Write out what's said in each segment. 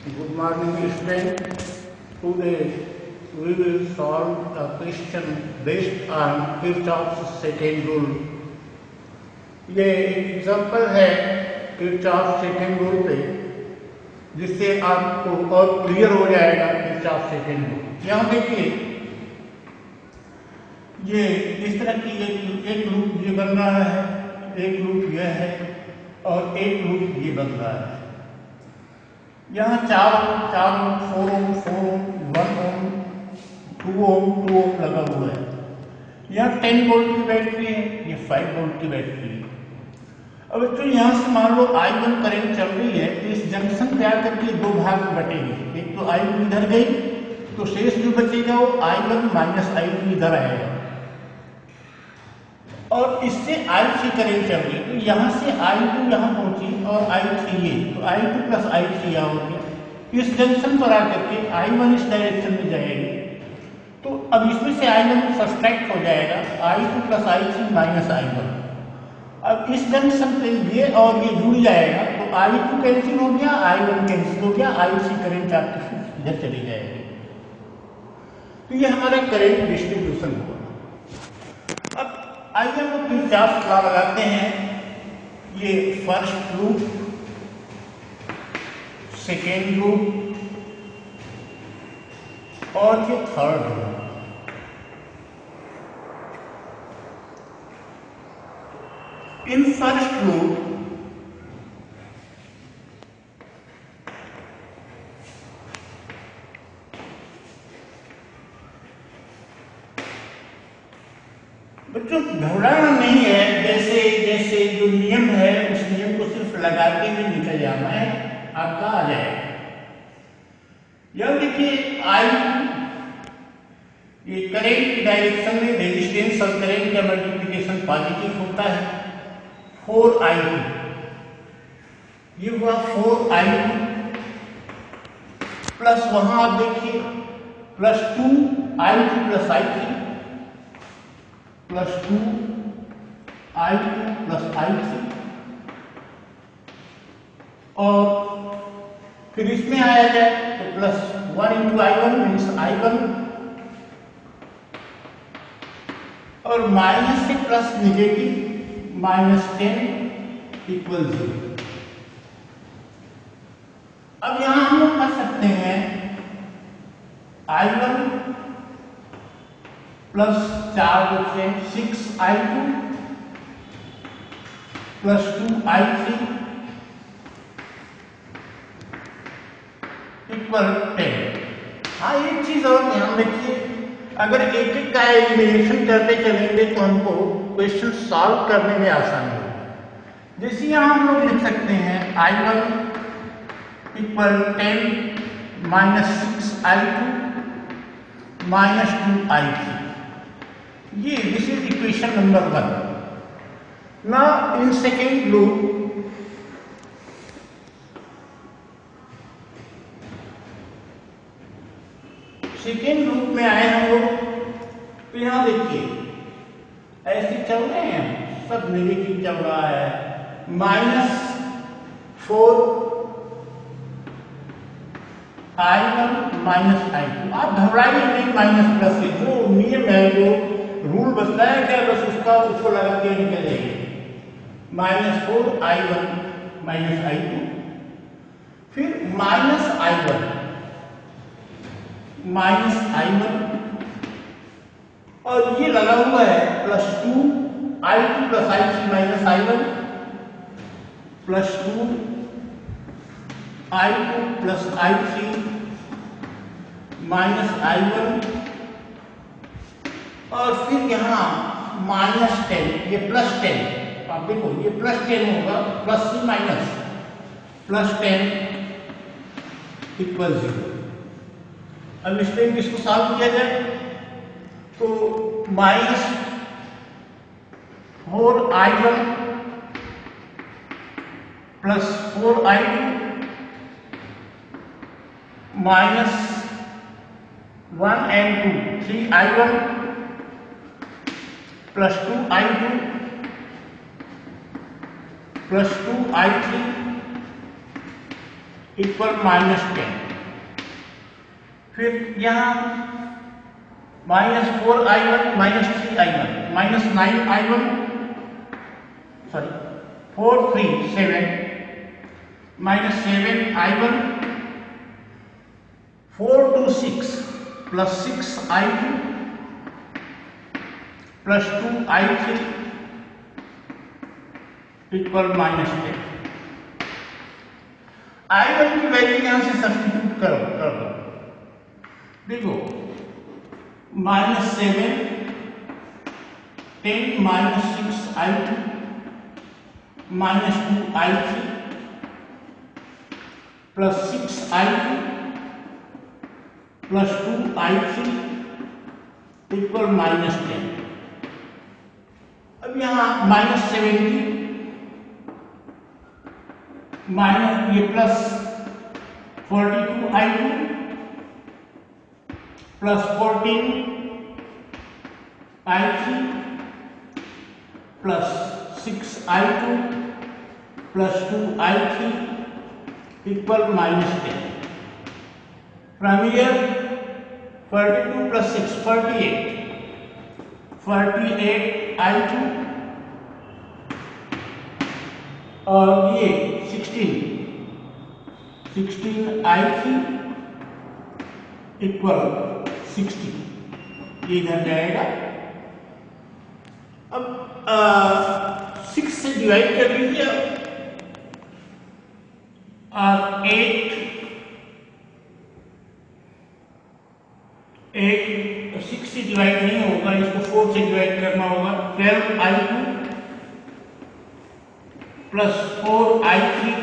Good morning, student. Today we will solve a question based on Kirchhoff's second rule. ये example है Kirchhoff second rule पे, जिससे आपको और क्लियर हो जाएगा किरचॉफ सेकंड रूल। यहाँ देखिए, ये इस तरह की एक लूप ये बन रहा है, एक लूप यह है और एक लूप ये बन रहा है। यहाँ 4 ओम, 4 ओम, 1 ओम, 2 ओम लगा हुआ है। यहाँ 10 वोल्ट की बैटरी है, ये 5 वोल्ट की बैटरी है। अब तो यहाँ से मान लो I1 करंट चल रही है, तो इस जंक्शन पे आकर के दो भाग में बटेगी। एक तो I1 इधर गई तो शेष जो बचेगा वो I1 माइनस I2 इधर आएगा, और इससे I3 करंट चल रही है, तो यहाँ से I2 यहाँ पहुंची और I3 ये, तो I2 प्लस I3 यहाँ हो गया। इस जंक्शन पर आकर के I1 इस डायरेक्शन में जाएगी, तो अब इसमें से I1 सब्सट्रैक्ट हो जाएगा, I2 plus I3 minus I1। अब इस जंक्शन पे ये और ये जुड़ जाएगा, तो I2 कैंसिल हो गया, I1 कैंसिल हो गया, I3 करंट आपकी इधर चली जाएगी। तो ये हमारा करंट डिस्ट्रीब्यूशन हुआ। अब आइए हम लोग किरचॉफ लॉ लगाते हैं। ये फर्स्ट लूप, सेकेंड लूप और ये third loop. In first loop बच्चों घबराना नहीं है, जैसे जैसे जो नियम है उस नियम को सिर्फ लगाते हुए निकल जाना है, आपका आ जाएगा। यह देखिए I ये करंट की डायरेक्शन में रेजिस्टेंस और करंट का मल्टीप्लिकेशन पॉजिटिव होता है। 4I2 ये हुआ 4I2 प्लस वहां आप देखिए plus 2I2 plus I3 plus 2I2 plus I3, और फिर इसमें आया जाए तो plus 1 into I1 means I1, और माइनस से प्लस निगेटिव -10 इक्वल 0। अब यहां हम लोग कर सकते हैं I1 प्लस 4 से 6I2 प्लस 2I3 इक्वल 10। हाँ, एक चीज और ध्यान रखिए, अगर एक एक का एलिमिनेशन करते चलेंगे तो हमको क्वेश्चन सॉल्व करने में आसानी होगी। जैसे यहां हम लोग लिख सकते हैं I1 equal 10 minus 6I2 minus 2I3। ये this is equation number 1। Now in second loop में आए हम लोग, तो यहां देखिए ऐसे चल रहे हैं, सब नेगेटिव चल रहा है। -4 I1 माइनस I2। आप घबराइए नहीं, माइनस प्लस से जो नियम है, जो रूल बताया गया बस उसको लगा के निकल जाइए। -4 I1 माइनस I2, फिर माइनस I1 माइनस I1, और ये लगा हुआ है plus 2I2 plus I3 minus I1 plus 2I2 plus I3 minus I1, और फिर यहाँ -10, ये प्लस 10, आप देखो ये प्लस 10 होगा, प्लस से माइनस प्लस 10 इक्वल 0। अब इस टाइम किसको सॉल्व किया जाए, तो -4I1 plus 4I2 minus 1 and 2 3I1 plus 2I2 plus 2I3 equal -10। फिर यहाँ -4i1 -3i1 -9i1 sorry 4 3 7 -7i1 4 2 6 plus 6i2 plus 2i3 equal -10। i1 की वैल्यू यहां से सब्स्टिट्यूट कर दो। देखो -7 10 -6i2 -2i3 plus 6i2 plus 2i3 equal -10। अब यहाँ -70 माइनस ये plus 42i2 plus 14i3 plus 6i2 plus 2i3 equal -10। From here 42 plus 6 48i2 और ये 16i3 इक्वल 60, ये इधर जाएगा। अब 6 से डिवाइड कर लीजिए और 8 6 से डिवाइड नहीं होगा, इसको 4 से डिवाइड करना होगा। 12i2 plus 4i3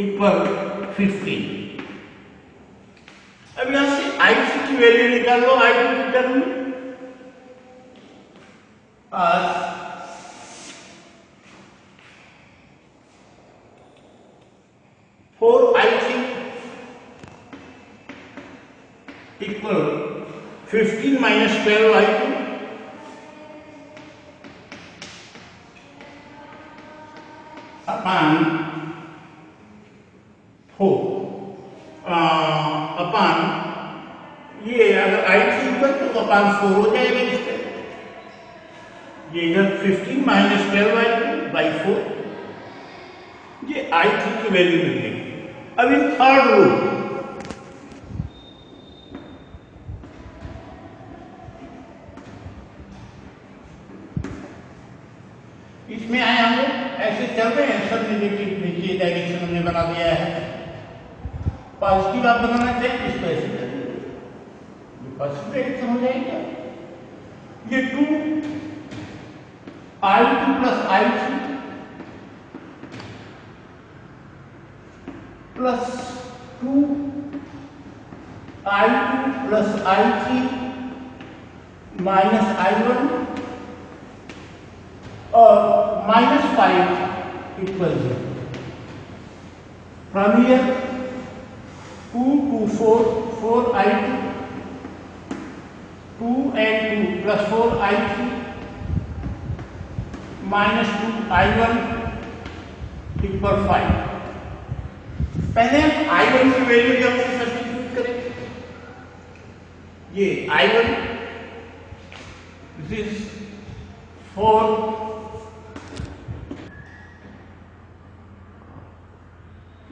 equal 15। अब यहां से i3 की वैल्यू निकाल लो i2 की टर्म में। 4i3 equal 15 minus 12i2 upon 4 upon ये अगर i3 इक्वल तो अपॉन 4 हो जाएगा इसके। ये इधर 15 माइनस 12i2 बाई 4, ये i3 की वैल्यू मिल गई। अब इन थर्ड रूल इसमें आए हम लोग ऐसे चल रहे हैं, सब नेगेटिव नीचे डायरेक्शन हमने बना दिया है। पॉजिटिव आप बनाना चाहिए, इसको ऐसे कर दीजिए, ये पॉजिटिव डायरेक्शन हो जाएगा। ये 2i2 plus i3 plus 2i2 plus i3 minus i1 और -5 equal 0। From here 2 to 4 4i2 2 and 2 plus 4i3 minus 2i1 equal 5। पहले हम i1 की वैल्यू जब से सब्स्टिट्यूट करें, ये i1 दिस 4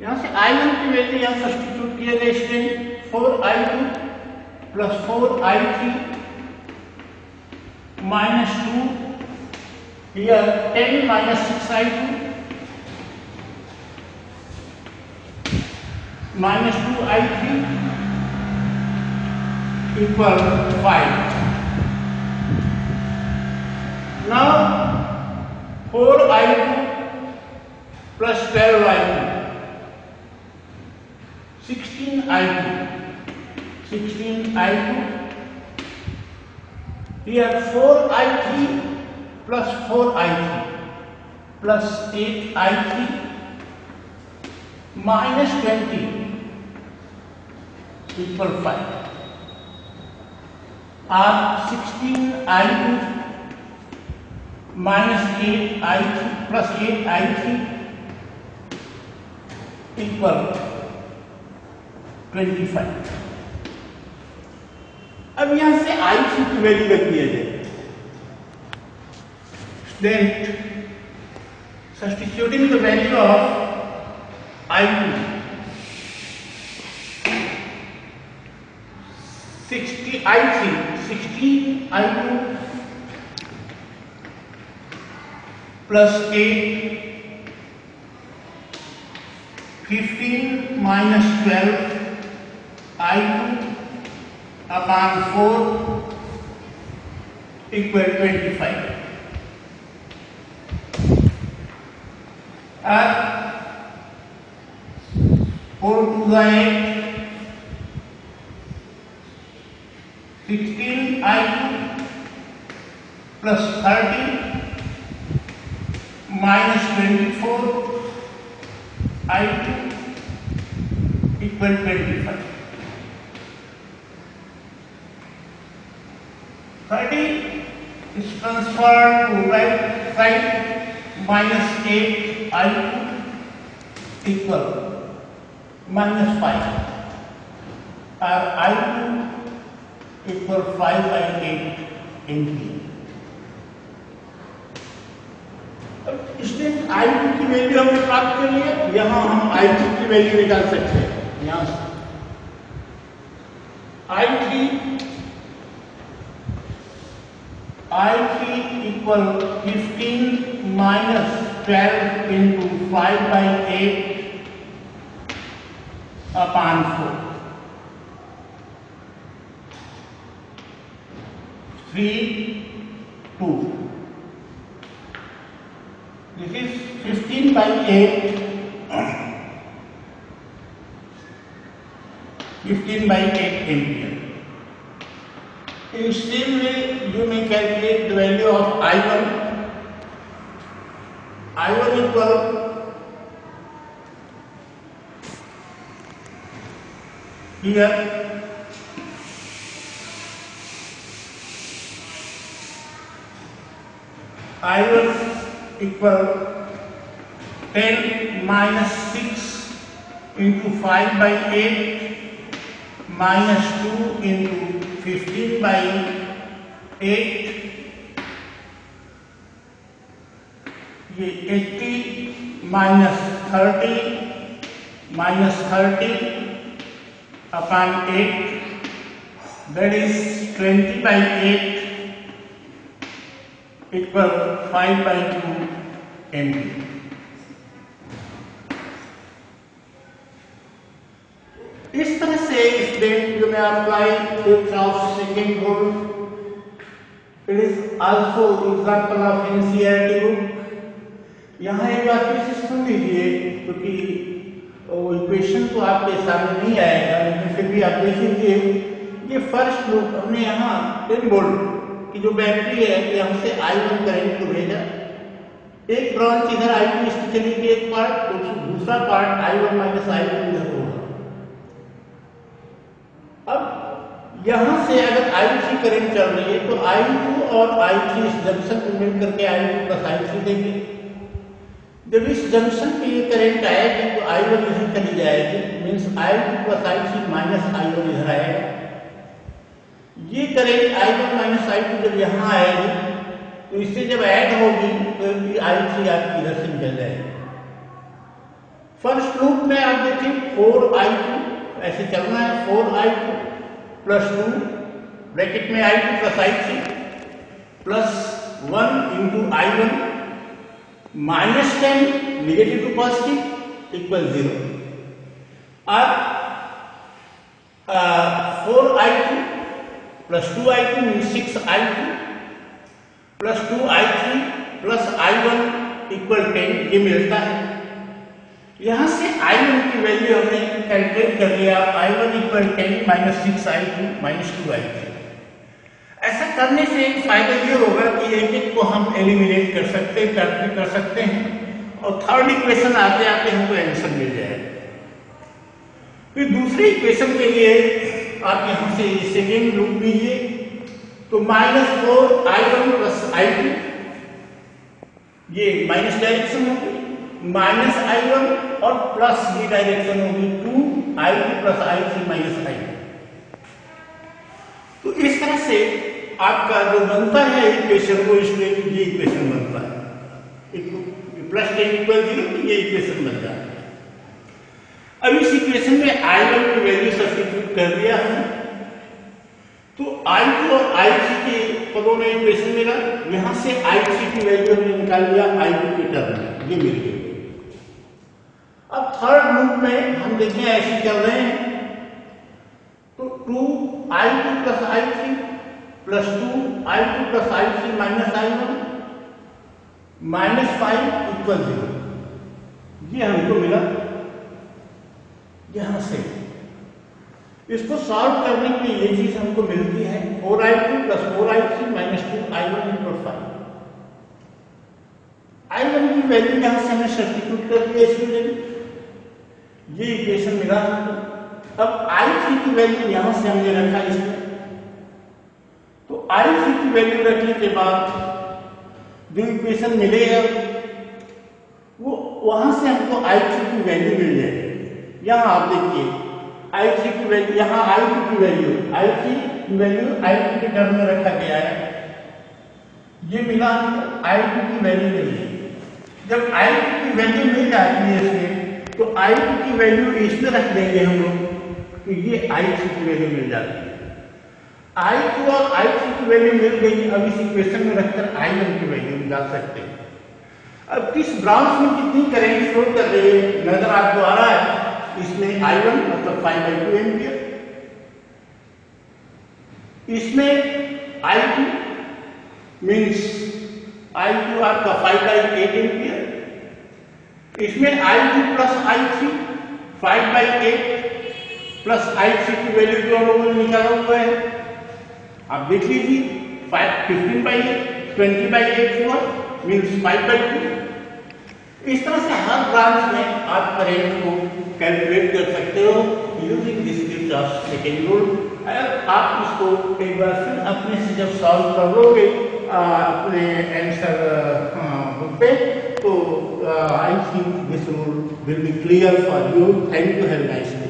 यहां से i1 की वैल्यू यहां सब्स्टिट्यूट किया गया student 4i2 plus 4i3 minus 2 here 10 minus 6i2 minus 2i3 equal 5। Now 4i2 plus 12i2 16i2 here 4i3 plus 4i3 plus 8i3 minus 20 equal 5 or 16i2 minus 8i3 plus 8i3 equal 25। अब यहां से I3 की value रख दिया जाए। Then substituting the value of I2 16 I2 plus 8 15 minus 12 I2 upon 4 equal 25. At 4 to the 8 16 I2 plus 30 minus 24 I2 equal 25. 30 is transferred to right side minus 8 I2 equal minus 5 or I2 equal 5 by 8 MP. अब इसमें I2 की value हमने प्राप्त कर लिया। यहाँ हम I2 की वैल्यू निकाल सकते हैं। यहाँ से I3 equal 15 minus 12 into 5 by 8 upon 4. 3, 2. This is 15 by 8. 15 by 8 ampere. In same way, you may calculate the value of I1. I1 equal here I1 equal 10 minus 6 into 5 by 8 minus 2 into 15 by 8, ये 80 minus 30 upon 8, that is 20 by 8 equal 5 by 2 MP. इस तरह से student you may apply fifth of second rule. It is also example of NCERT book. यहाँ एक बात फिर सुन लीजिए क्योंकि वो इक्वेशन तो आपके सामने नहीं आएगा, लेकिन फिर भी आप देख लीजिए. ये फर्स्ट लूप हमने यहाँ 10 वोल्ट की जो बैटरी है यहाँ से I1 करंट को भेजा. एक ब्रांच इधर I2 इसकी चली गई एक पार्ट, दूसरा पार्ट I1 माइनस I2 इधर होगा. अब यहां से अगर I3 करंट चल रही है तो I2 और I3 इस जंक्शन को मिल करके I2 प्लस I3 देंगे. जब इस जंक्शन पे ये करंट आएगी तो I1 इधर चली जाएगी, means I2 plus I3 minus I1 इधर आएगा. ये करंट I1 माइनस I2 जब यहाँ आएगी तो इससे जब ऐड होगी तो I3 आपकी इधर से निकल जाएगी. फर्स्ट लूप में आप देखिए 4I2 ऐसे चलना है. 4I2 प्लस 2 ब्रैकेट में I2 प्लस I3 प्लस 1 into I1 minus 10 negative two positive equal 0. और 4I2 plus 2I2 mean 6I2 plus 2I3 प्लस I1 इक्वल 10 ये मिलता है. यहां से I1 की वैल्यू हमने कैलकुलेट कर लिया. I1 equal 10 minus 6I2 minus 2I3. ऐसा करने से एक फायदा ये होगा कि एक एक को हम एलिमिनेट कर सकते हैं और थर्ड इक्वेशन आते आते हमको आंसर मिल जाएगा. फिर दूसरी इक्वेशन के लिए आप यहां से सेकेंड लूप लीजिए तो माइनस 4I1 प्लस I2 ये माइनस डायरेक्शन होगी. माइनस I1 और प्लस की डायरेक्शन होगी 2I2 plus I3 minus I1। तो इस तरह से आपका जो बनता है इक्वेशन वो इसमें ये इक्वेशन बनता है, प्लस 10 इक्वल 0, तो ये इक्वेशन बन जाता है। अब इस इक्वेशन में I1 की वैल्यू सब्स्टिट्यूट कर दिया हमने, तो I2 और I3 के पदों में इक्वेशन मिला, यहां से I3 की वैल्यू हमने निकाल लिया I2 के टर्म में, ये मिल गई। अब थर्ड लूप में हम देखें ऐसे चल रहे हैं, तो 2I2 plus I3 plus 2I2 plus I3 minus I1 minus 5 equal 0, ये हमको मिला। यहां से इसको सॉल्व करने के लिए ये चीज हमको मिलती है 4I2 plus 4I3 minus 2I1 equal 5। I1 की वैल्यू यहां से हमने सब्स्टिट्यूट कर दिया इसमें, ये इक्वेशन मिला हमको। अब I3 की वैल्यू यहां से हमने रखा इसमें, तो I3 की वैल्यू रखने के बाद जो इक्वेशन मिलेगा वो वहां से हमको I3 की वैल्यू मिल जाएगी। यहां आप देखिए I3 की वैल्यू, यहां I2 की वैल्यू, I3 की वैल्यू I2 के टर्म में रखा गया है, ये मिला हमको I2 की वैल्यू मिली। जब I2 की वैल्यू मिल जाती है इसमें, तो I2 की वैल्यू इसमें रख देंगे हम लोग, तो ये I3 की वैल्यू मिल जाती है। I2 और I3 की वैल्यू मिल गई, अब इस इक्वेशन में रखकर I1 की वैल्यू निकाल सकते हैं। अब किस ब्रांच में कितनी करंट फ्लो कर रही है नजर आपको आ रहा है, इसमें I1 मतलब 5/2 एम्पियर, इसमें I2 मीन्स I2 आपका 5/8 एम्पियर, इसमें I2 plus I3 5/8 plus I3 की वैल्यू जो हम लोगों ने निकाला हुआ है, आप देख लीजिए 15/8 20/8 हुआ मीन्स 5/2। इस तरह से हर ब्रांच में आप करंट को कैलकुलेट कर सकते हो using this Kirchhoff's second rule. अगर आप इसको एक बार फिर अपने से जब सॉल्व कर लोगे अपने आंसर बुक पे, तो I think this rule will be clear for you. Thank you, have a nice day.